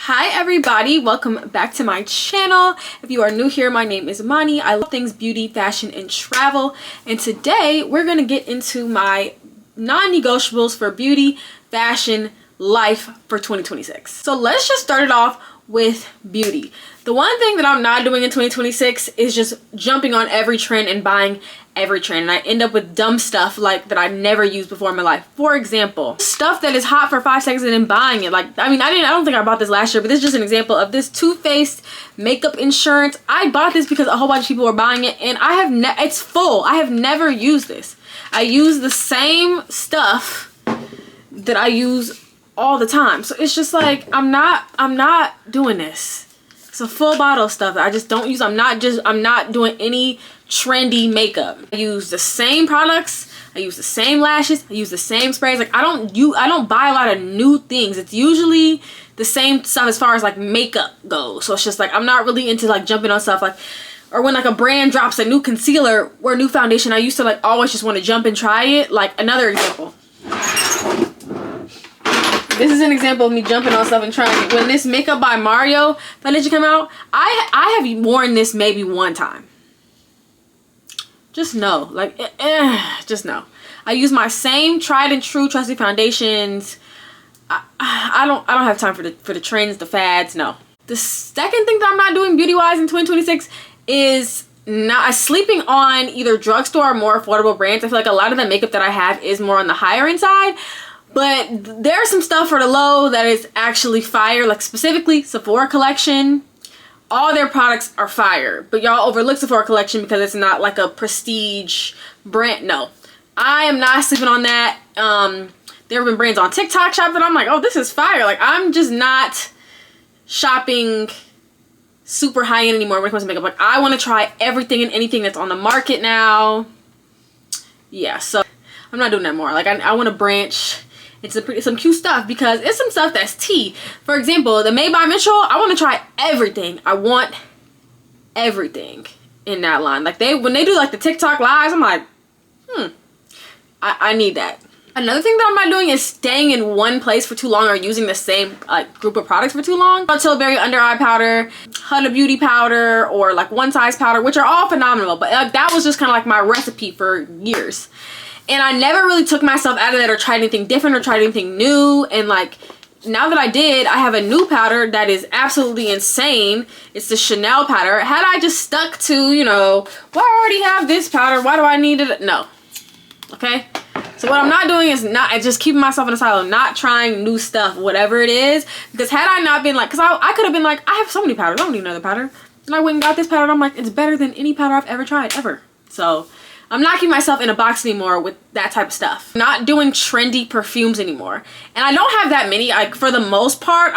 Hi everybody, welcome back to my channel. If you are new here, my name is Mani. I love things beauty, fashion, and travel. And today we're going to get into my non-negotiables for beauty, fashion, life for 2026. So let's just start it off with beauty. The one thing that I'm not doing in 2026 is just jumping on every trend and buying every trend, and I end up with dumb stuff like that I never used before in my life. For example, stuff that is hot for 5 seconds and then buying it. Like, I don't think I bought this last year, but this is just an example of this Too Faced makeup insurance. I bought this because a whole bunch of people were buying it, and it's full. I have never used this. I use the same stuff that I use all the time, so it's just like I'm not doing this. It's a full bottle of stuff that I just don't use. I'm not doing any trendy makeup. I use the same products, I use the same lashes, I use the same sprays. Like I don't buy a lot of new things. It's usually the same stuff as far as like makeup goes. So it's just like I'm not really into like jumping on stuff like, or when like a brand drops a new concealer or a new foundation, I used to like always just want to jump and try it. Like another example, this is an example of me jumping on stuff and trying it. When this Makeup by Mario foundation came out, I have worn this maybe one time. Just know, like, just know. I use my same tried and true trusty foundations. I don't have time for the trends, the fads. No. The second thing that I'm not doing beauty wise in 2026 is not sleeping on either drugstore or more affordable brands. I feel like a lot of the makeup that I have is more on the higher end side. But there's some stuff for the low that is actually fire, like specifically Sephora collection. All their products are fire, but y'all overlook Sephora collection because it's not like a prestige brand. No, I am not sleeping on that. There have been brands on TikTok shop that I'm like, oh, this is fire. Like I'm just not shopping super high end anymore when it comes to makeup. Like I want to try everything and anything that's on the market now. Yeah, so I'm not doing that more. Like I want to branch. It's some cute stuff because it's some stuff that's tea. For example, the Made by Mitchell, I want to try everything. I want everything in that line. Like when they do like the TikTok lives, I'm like, I need that. Another thing that I'm not doing is staying in one place for too long or using the same group of products for too long. Tilbury under eye powder, Huda Beauty powder, or like One Size powder, which are all phenomenal. But that was just kind of like my recipe for years. And I never really took myself out of that or tried anything different or tried anything new. And like now that I did, I have a new powder that is absolutely insane. It's the Chanel powder. Had I just stuck to, you know, well, I already have this powder, why do I need it? No. Okay. So what I'm not doing is just keeping myself in a silo, not trying new stuff, whatever it is. Because had I not been like, because I could have been like, I have so many powders, I don't need another powder. And I went and got this powder and I'm like, it's better than any powder I've ever tried, ever. So I'm not keeping myself in a box anymore with that type of stuff. Not doing trendy perfumes anymore. And I don't have that many. For the most part,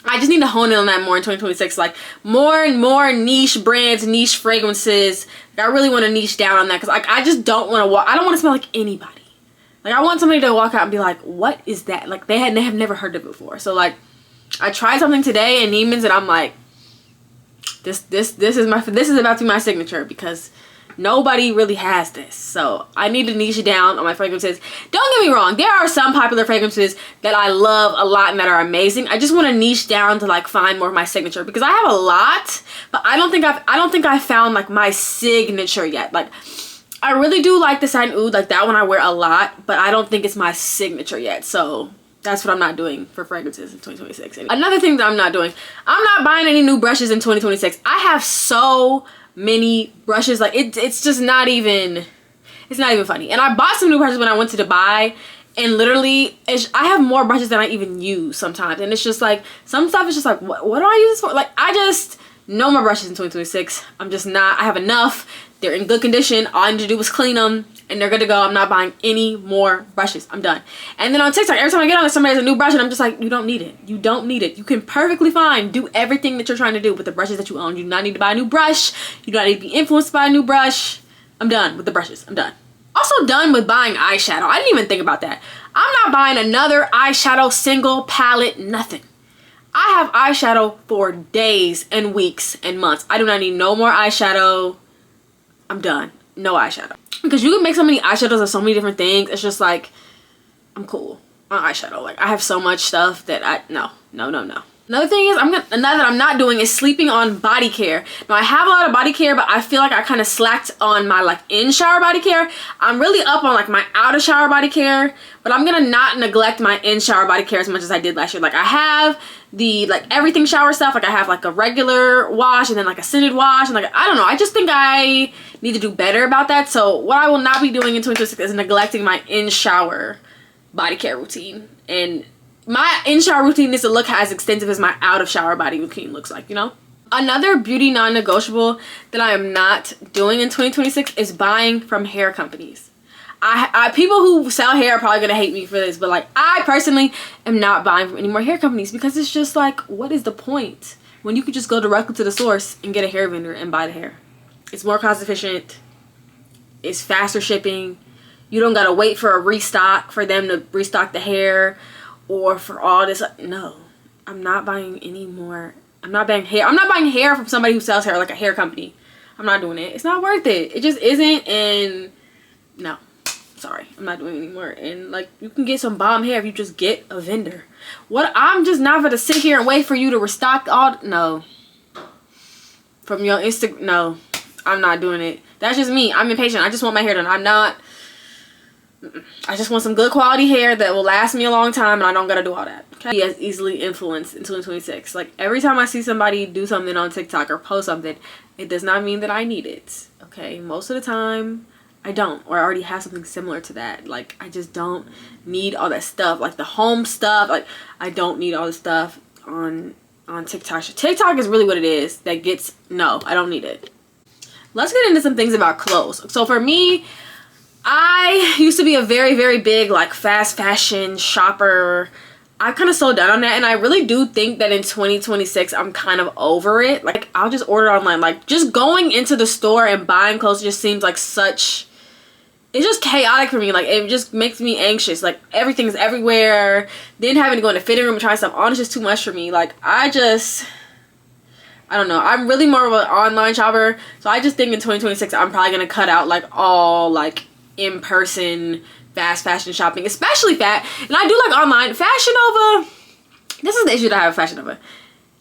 I just need to hone in on that more in 2026. Like more and more niche brands, niche fragrances. Like, I really want to niche down on that because I just don't want to I don't want to smell like anybody. Like I want somebody to walk out and be like, what is that? Like they have never heard of it before. So like I tried something today in Neiman's and I'm like, this is about to be my signature because nobody really has this. So I need to niche down on my fragrances. Don't get me wrong, there are some popular fragrances that I love a lot and that are amazing. I just want to niche down to like find more of my signature because I have a lot, but I don't think I've found like my signature yet. Like I really do like the Satin Oud, like that one I wear a lot, but I don't think it's my signature yet. So that's what I'm not doing for fragrances in 2026. Another thing that I'm not doing, I'm not buying any new brushes in 2026. I have so many brushes, like it's just not even, it's not even funny. And I bought some new brushes when I went to Dubai, and literally I have more brushes than I even use sometimes. And it's just like some stuff is just like, what do I use this for? Like I just, no more brushes in 2026. I'm just not, I have enough. They're in good condition. All I need to do is clean them and they're good to go. I'm not buying any more brushes. I'm done. And then on TikTok, every time I get on there, somebody has a new brush and I'm just like, you don't need it. You don't need it. You can perfectly fine do everything that you're trying to do with the brushes that you own. You do not need to buy a new brush. You do not need to be influenced by a new brush. I'm done with the brushes. I'm done. Also done with buying eyeshadow. I didn't even think about that. I'm not buying another eyeshadow single palette, nothing. I have eyeshadow for days and weeks and months. I do not need no more eyeshadow. I'm done. No eyeshadow. Because you can make so many eyeshadows of so many different things. It's just like, I'm cool on eyeshadow. Like I have so much stuff that no. Another thing is, another that I'm not doing is sleeping on body care. Now I have a lot of body care, but I feel like I kind of slacked on my like in shower body care. I'm really up on like my out of shower body care, but I'm gonna not neglect my in shower body care as much as I did last year. Like I have the like everything shower stuff. Like I have like a regular wash and then like a scented wash, and like I don't know. I just think I need to do better about that. So what I will not be doing in 2026 is neglecting my in shower body care routine. And my in-shower routine needs to look as extensive as my out-of-shower body routine looks like, you know? Another beauty non-negotiable that I am not doing in 2026 is buying from hair companies. People who sell hair are probably going to hate me for this, but like I personally am not buying from any more hair companies because it's just like, what is the point when you could just go directly to the source and get a hair vendor and buy the hair? It's more cost efficient. It's faster shipping. You don't got to wait for a restock for them to restock the hair. Or for all this. No, I'm not buying any more. I'm not buying hair from somebody who sells hair, like a hair company. I'm not doing it. It's not worth it. It just isn't. And no, sorry, I'm not doing it anymore. And like, you can get some bomb hair if you just get a vendor. What? I'm just not gonna sit here and wait for you to restock all. No, from your Instagram. No, I'm not doing it. That's just me. I'm impatient. I just want my hair done. I'm not. I just want some good quality hair that will last me a long time, and I don't gotta do all that. Okay? Be as easily influenced in 2026. Like every time I see somebody do something on TikTok or post something, it does not mean that I need it. Okay, most of the time I don't, or I already have something similar to that. Like I just don't need all that stuff, like the home stuff. Like I don't need all the stuff on TikTok. TikTok is really what it is that gets. No, I don't need it. Let's get into some things about clothes. So for me, I used to be a very, very big like fast fashion shopper. I kind of slowed down on that, and I really do think that in 2026 I'm kind of over it. Like I'll just order online. Like just going into the store and buying clothes just seems like such, it's just chaotic for me. Like it just makes me anxious. Like everything's everywhere. Then having to go in the fitting room and try stuff on is just too much for me. Like I don't know. I'm really more of an online shopper, so I just think in 2026 I'm probably gonna cut out like all like in-person fast fashion shopping, especially and I do like online. Fashion Nova, this is the issue that I have with Fashion Nova.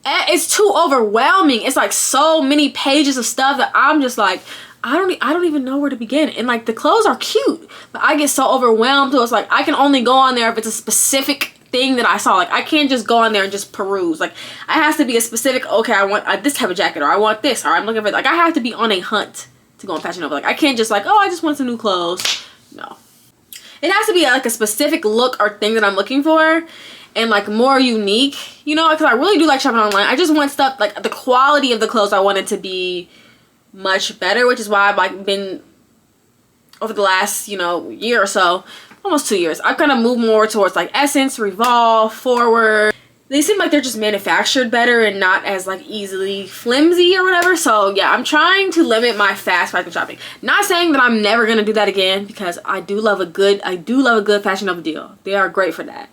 It's too overwhelming. It's like so many pages of stuff that I'm just like, I don't even know where to begin. And like the clothes are cute, but I get so overwhelmed, so it's like I can only go on there if it's a specific thing that I saw. Like I can't just go on there and just peruse. Like it has to be a specific, okay, I want this type of jacket, or I want this, or I'm looking for, like I have to be on a hunt to go on Fashion Nova. Like I can't just like, oh, I just want some new clothes. No, it has to be like a specific look or thing that I'm looking for, and like more unique, you know, because I really do like shopping online. I just want stuff like the quality of the clothes, I want it to be much better, which is why I've like been over the last, you know, year or so, almost 2 years, I've kind of moved more towards like Essence, Revolve, Forward. They seem like they're just manufactured better and not as like easily flimsy or whatever. So yeah, I'm trying to limit my fast fashion shopping. Not saying that I'm never gonna do that again, because I do love a good Fashion Nova deal. They are great for that.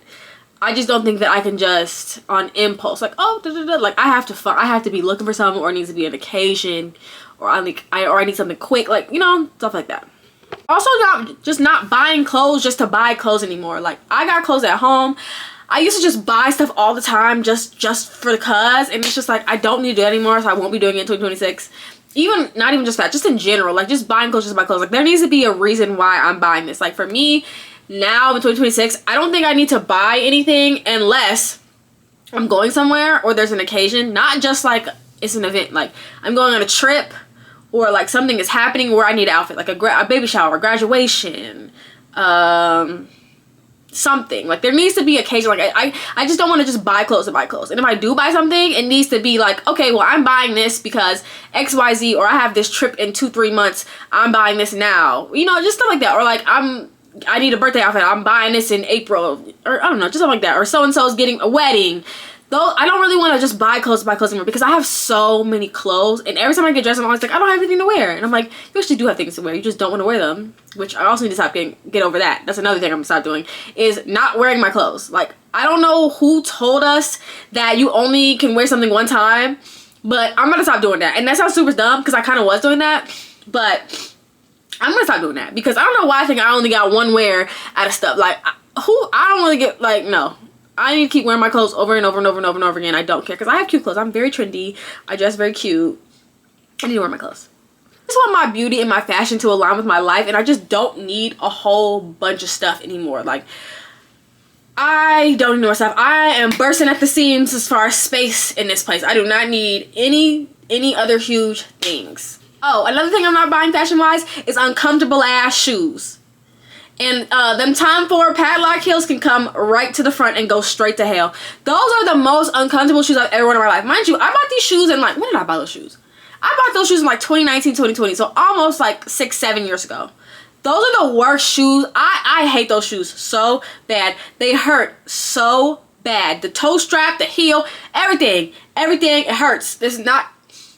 I just don't think that I can just on impulse like, oh, like I have to be looking for something, or it needs to be an occasion, or I need something quick, like, you know, stuff like that. Also, not buying clothes just to buy clothes anymore. Like I got clothes at home. I used to just buy stuff all the time just for the cause, and it's just like I don't need to do that anymore, so I won't be doing it in 2026. Not even just that, just in general, like just buying clothes just to buy clothes. Like there needs to be a reason why I'm buying this. Like for me now in 2026, I don't think I need to buy anything unless I'm going somewhere or there's an occasion, not just like it's an event, like I'm going on a trip, or like something is happening where I need an outfit, like a baby shower, graduation, something. Like there needs to be occasion. Like I just don't want to just buy clothes to buy clothes. And if I do buy something, it needs to be like, okay, well I'm buying this because XYZ, or I have this trip in 2-3 months, I'm buying this now, you know, just stuff like that. Or like I need a birthday outfit, I'm buying this in April, or I don't know, just something like that. Or so and so is getting a wedding. Though I don't really want to just buy clothes anymore, because I have so many clothes, and every time I get dressed, I'm always like, I don't have anything to wear. And I'm like, you actually do have things to wear, you just don't want to wear them. Which I also need to stop get over that. That's another thing I'm gonna stop doing, is not wearing my clothes. Like I don't know who told us that you only can wear something one time, but I'm gonna stop doing that. And that sounds super dumb, because I kind of was doing that, but I'm gonna stop doing that, because I don't know why I think I only got one wear out of stuff. Like I don't really get, like, no. I need to keep wearing my clothes over and over and over and over and over again. I don't care because I have cute clothes. I'm very trendy. I dress very cute. I need to wear my clothes. I just want my beauty and my fashion to align with my life, and I just don't need a whole bunch of stuff anymore. Like, I don't need more stuff. I am bursting at the seams as far as space in this place. I do not need any other huge things. Oh, another thing I'm not buying fashion-wise is uncomfortable ass shoes. And them Time Ford padlock heels can come right to the front and go straight to hell. Those are the most uncomfortable shoes I've ever worn in my life. Mind you, I bought these shoes in like, when did I buy those shoes? I bought those shoes in like 2019, 2020. So almost like 6-7 years ago. Those are the worst shoes. I hate those shoes so bad. They hurt so bad. The toe strap, the heel, everything, it hurts. This is not,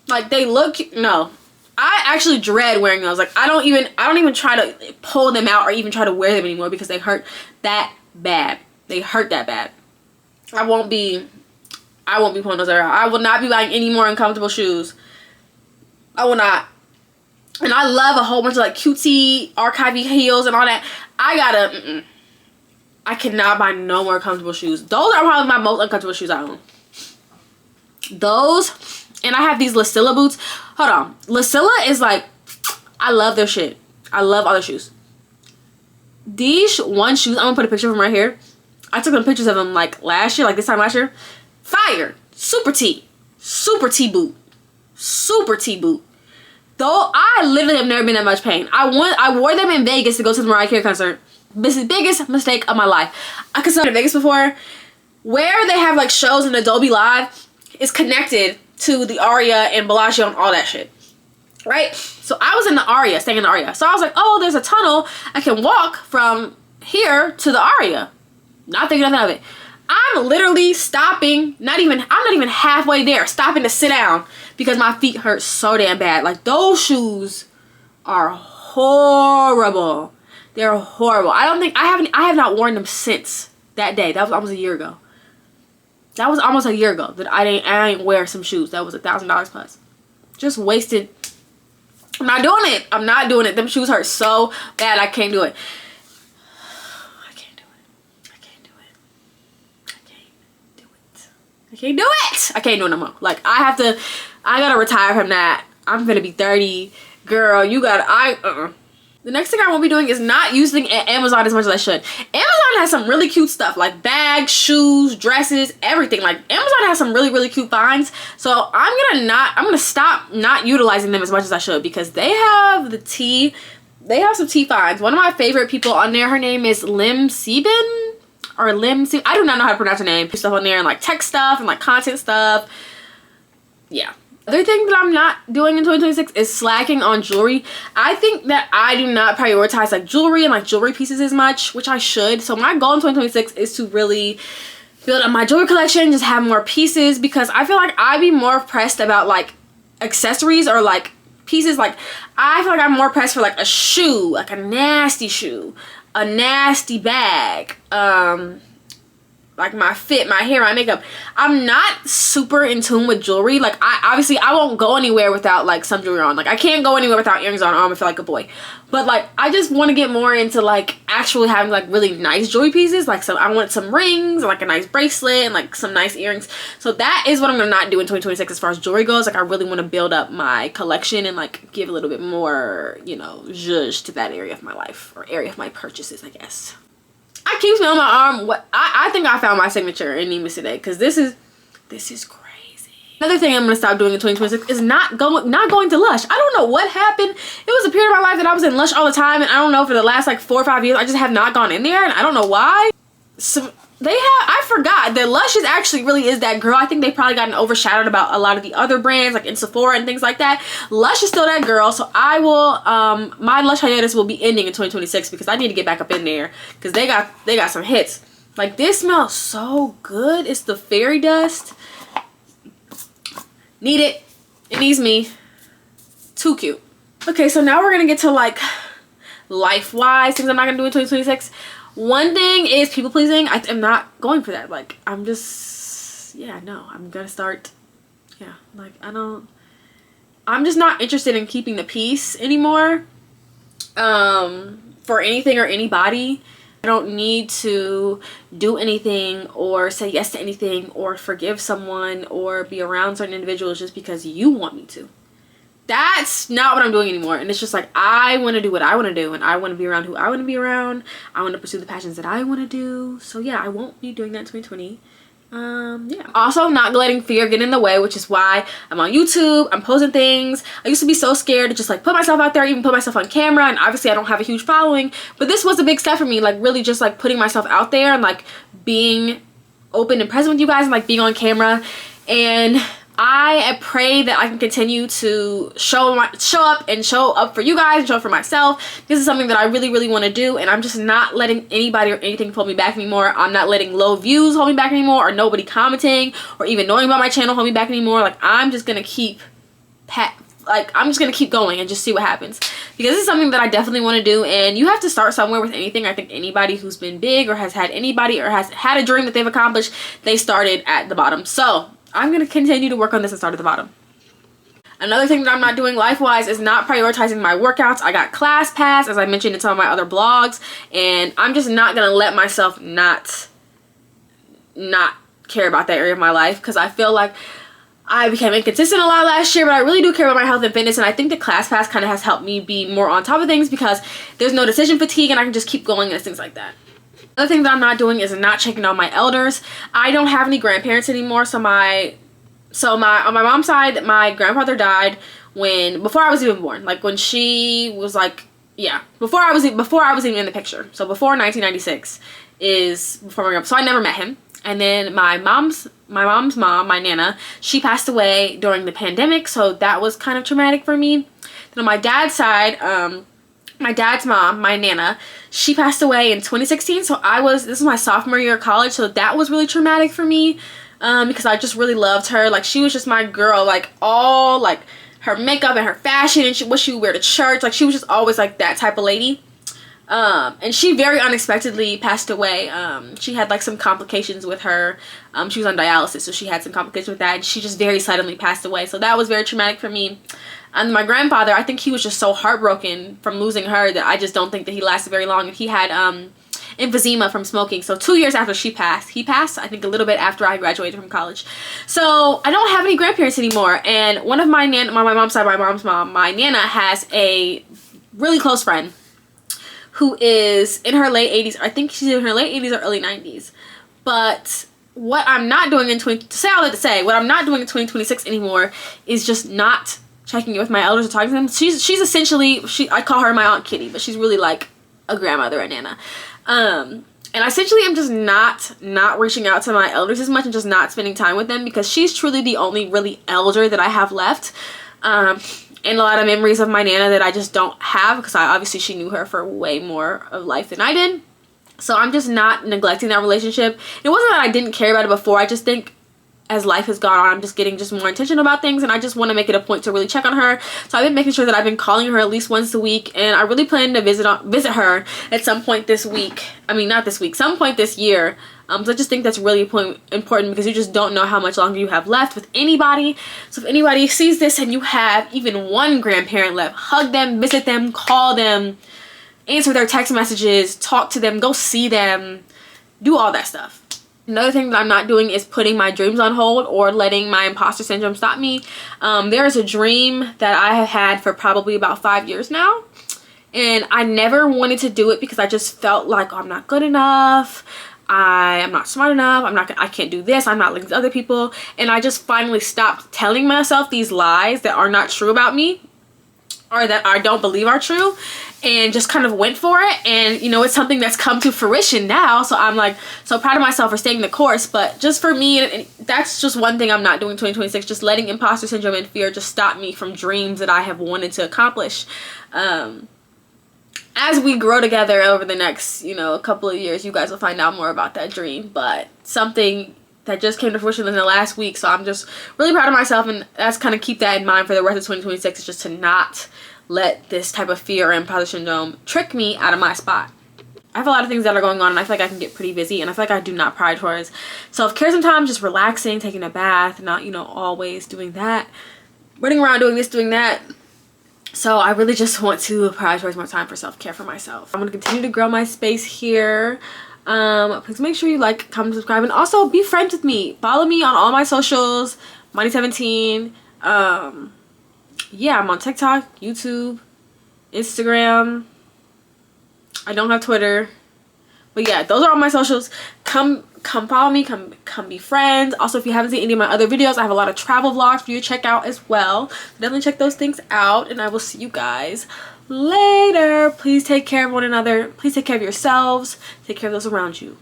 like, they look, no. I actually dread wearing those. Like, I don't even try to pull them out or even try to wear them anymore because they hurt that bad. They hurt that bad. I won't be pulling those out. I will not be buying any more uncomfortable shoes. I will not. And I love a whole bunch of like cutesy archivey heels and all that. I cannot buy no more comfortable shoes. Those are probably my most uncomfortable shoes I own. Those, and I have these Lucilla boots. Hold on. Lucilla is like, I love their shit. I love all their shoes. These one shoes, I'm gonna put a picture of them right here. I took some pictures of them like last year, like this time last year. Fire. Super T boot. Super T boot. Though I literally have never been in that much pain. I wore them in Vegas to go to the Mariah Carey concert. This is the biggest mistake of my life. I considered Vegas before. Where they have like shows in Adobe Live is connected to the Aria and Bellagio and all that shit. Right? So I was in the Aria, staying in the Aria. So I was like, oh, there's a tunnel. I can walk from here to the Aria. Not thinking nothing of it. I'm literally stopping, I'm not even halfway there, stopping to sit down because my feet hurt so damn bad. Like, those shoes are horrible. They're horrible. I have not worn them since that day. That was almost a year ago. That was almost a year ago that I ain't wear some shoes. That was $1,000 plus. Just wasted. I'm not doing it. I'm not doing it. Them shoes hurt so bad. I can't do it. I can't do it. I can't do it no more. Like, I gotta retire from that. I'm gonna be 30. Girl, The next thing I won't be doing is not using Amazon as much as I should. Amazon has some really cute stuff, like bags, shoes, dresses, everything. Like, Amazon has some really, really cute finds. So I'm gonna stop not utilizing them as much as I should because they have some tea finds. One of my favorite people on there, her name is Lim Sebin. Or Lim Sebin. I do not know how to pronounce her name. Stuff on there and like tech stuff and like content stuff. Yeah. Other thing that I'm not doing in 2026 is slacking on jewelry. I think that I do not prioritize like jewelry and like jewelry pieces as much, which I should. So my goal in 2026 is to really build up my jewelry collection, just have more pieces, because I feel like I'd be more pressed about like accessories or like pieces. Like, I feel like I'm more pressed for like a shoe, like a nasty shoe, a nasty bag, like my fit, my hair, my makeup. I'm not super in tune with jewelry. Like, I won't go anywhere without like some jewelry on. Like, I can't go anywhere without earrings on, or I'm gonna feel like a boy. But like, I just want to get more into like actually having like really nice jewelry pieces. Like, I want some rings and like a nice bracelet and like some nice earrings. So that is what I'm gonna not do in 2026 as far as jewelry goes. Like, I really want to build up my collection and like give a little bit more, you know, zhuzh to that area of my life, or area of my purchases, I guess. I keep feeling my arm. I think I found my signature in Nemus today, because this is crazy. Another thing I'm gonna stop doing in 2026 is not going to Lush. I don't know what happened. It was a period of my life that I was in Lush all the time, and I don't know, for the last like 4 or 5 years I just have not gone in there, and I don't know why. So I forgot that Lush really is that girl. I think they probably gotten overshadowed about a lot of the other brands, like in Sephora and things like that. Lush is still that girl. So I will, my Lush hiatus will be ending in 2026, because I need to get back up in there, because they got some hits. Like, this smells so good. It's the fairy dust. Need it. It needs me. Too cute. Okay, so now we're gonna get to like life-wise things I'm not gonna do in 2026. One thing is people pleasing. I'm not going for that. Like, I'm just, yeah, no, I'm gonna start, yeah, like, I'm just not interested in keeping the peace anymore, for anything or anybody. don't need to do anything or say yes to anything or forgive someone or be around certain individuals just because you want me to. That's not what I'm doing anymore. And it's just like, I want to do what I want to do, and I want to be around who I want to be around. I want to pursue the passions that I want to do. So yeah, I won't be doing that in 2020. Yeah. Also, not letting fear get in the way, which is why I'm on YouTube, I'm posting things. I used to be so scared to just like put myself out there, even put myself on camera, and obviously I don't have a huge following, but this was a big step for me, like really just like putting myself out there and like being open and present with you guys and like being on camera. And I pray that I can continue to show up for you guys and show up for myself. This is something that I really, really want to do, and I'm just not letting anybody or anything hold me back anymore. I'm not letting low views hold me back anymore, or nobody commenting or even knowing about my channel hold me back anymore. Like, I'm just gonna keep going and just see what happens, because this is something that I definitely want to do. And you have to start somewhere with anything. I think anybody who's been big or has had a dream that they've accomplished, they started at the bottom. So I'm going to continue to work on this and start at the bottom. Another thing that I'm not doing life-wise is not prioritizing my workouts. I got ClassPass, as I mentioned in some of my other blogs, and I'm just not going to let myself not care about that area of my life, because I feel like I became inconsistent a lot last year, but I really do care about my health and fitness, and I think the ClassPass kind of has helped me be more on top of things, because there's no decision fatigue and I can just keep going and things like that. Another thing that I'm not doing is not checking on my elders. I don't have any grandparents anymore, so on my mom's side, my grandfather died before I was even born. Like when she was like, yeah, before I was even in the picture. So before 1996 is before my grandpa. So I never met him. And then my mom's mom, my Nana, she passed away during the pandemic, so that was kind of traumatic for me. Then on my dad's side, my dad's mom, my Nana, she passed away in 2016, so this was my sophomore year of college, so that was really traumatic for me, because I just really loved her. Like, she was just my girl, like, all, like, her makeup and her fashion and what she would wear to church, like, she was just always, like, that type of lady. And she very unexpectedly passed away. She had, like, some complications with her, she was on dialysis, so she had some complications with that, and she just very suddenly passed away, so that was very traumatic for me. And my grandfather, I think he was just so heartbroken from losing her that I just don't think that he lasted very long. And he had emphysema from smoking. So 2 years after he passed, I think a little bit after I graduated from college. So I don't have any grandparents anymore. And one of my mom's side, my mom's mom, my Nana, has a really close friend who is in her late 80s. I think she's in her late 80s or early 90s. But what I'm not doing what I'm not doing in 2026 anymore is just not checking in with my elders or talking to them. She's essentially, I call her my Aunt Kitty, but she's really like a grandmother at Nana. And essentially I'm just not reaching out to my elders as much and just not spending time with them, because she's truly the only really elder that I have left. And a lot of memories of my Nana that I just don't have, because obviously she knew her for way more of life than I did. So I'm just not neglecting that relationship. It wasn't that I didn't care about it before. I just think as life has gone on, I'm just getting more intentional about things, and I just want to make it a point to really check on her. So I've been making sure that I've been calling her at least once a week, and I really plan to visit her at some point this week. I mean, not this week, some point this year. So I just think that's really important, because you just don't know how much longer you have left with anybody. So if anybody sees this and you have even one grandparent left, hug them, visit them, call them, answer their text messages, talk to them, go see them, do all that stuff. Another thing that I'm not doing is putting my dreams on hold or letting my imposter syndrome stop me. There is a dream that I have had for probably about 5 years now, and I never wanted to do it because I just felt like, oh, I'm not good enough, I am not smart enough, I can't do this, I'm not like these other people. And I just finally stopped telling myself these lies that are not true about me, or that I don't believe are true, and just kind of went for it. And you know, it's something that's come to fruition now, so I'm like so proud of myself for staying the course. But just for me, and that's just one thing I'm not doing in 2026, just letting imposter syndrome and fear just stop me from dreams that I have wanted to accomplish. As we grow together over the next, you know, a couple of years, you guys will find out more about that dream. But something that just came to fruition in the last week, so I'm just really proud of myself, and that's kind of keep that in mind for the rest of 2026, is just to not let this type of fear or imposter syndrome trick me out of my spot. I have a lot of things that are going on, and I feel like I can get pretty busy, and I feel like I do not prioritize self-care sometimes, just relaxing, taking a bath, not, you know, always doing that, running around doing this, doing that. So I really just want to prioritize more time for self-care for myself. I'm going to continue to grow my space here. Please make sure you like, comment, subscribe, and also be friends with me. Follow me on all my socials, Money17. Yeah, I'm on TikTok, YouTube, Instagram. I don't have Twitter. But yeah, those are all my socials. Come follow me, come be friends. Also, if you haven't seen any of my other videos, I have a lot of travel vlogs for you to check out as well. So definitely check those things out, and I will see you guys later. Please take care of one another. Please take care of yourselves. Take care of those around you.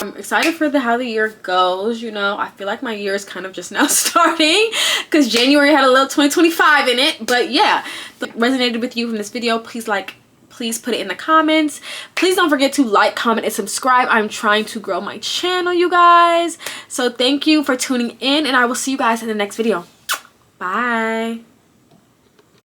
I'm excited for how the year goes. You know, I feel like my year is kind of just now starting because January had a little 2025 in it. But yeah, if it resonated with you from this video, please put it in the comments. Please don't forget to like, comment, and subscribe. I'm trying to grow my channel, you guys. So thank you for tuning in, and I will see you guys in the next video. Bye.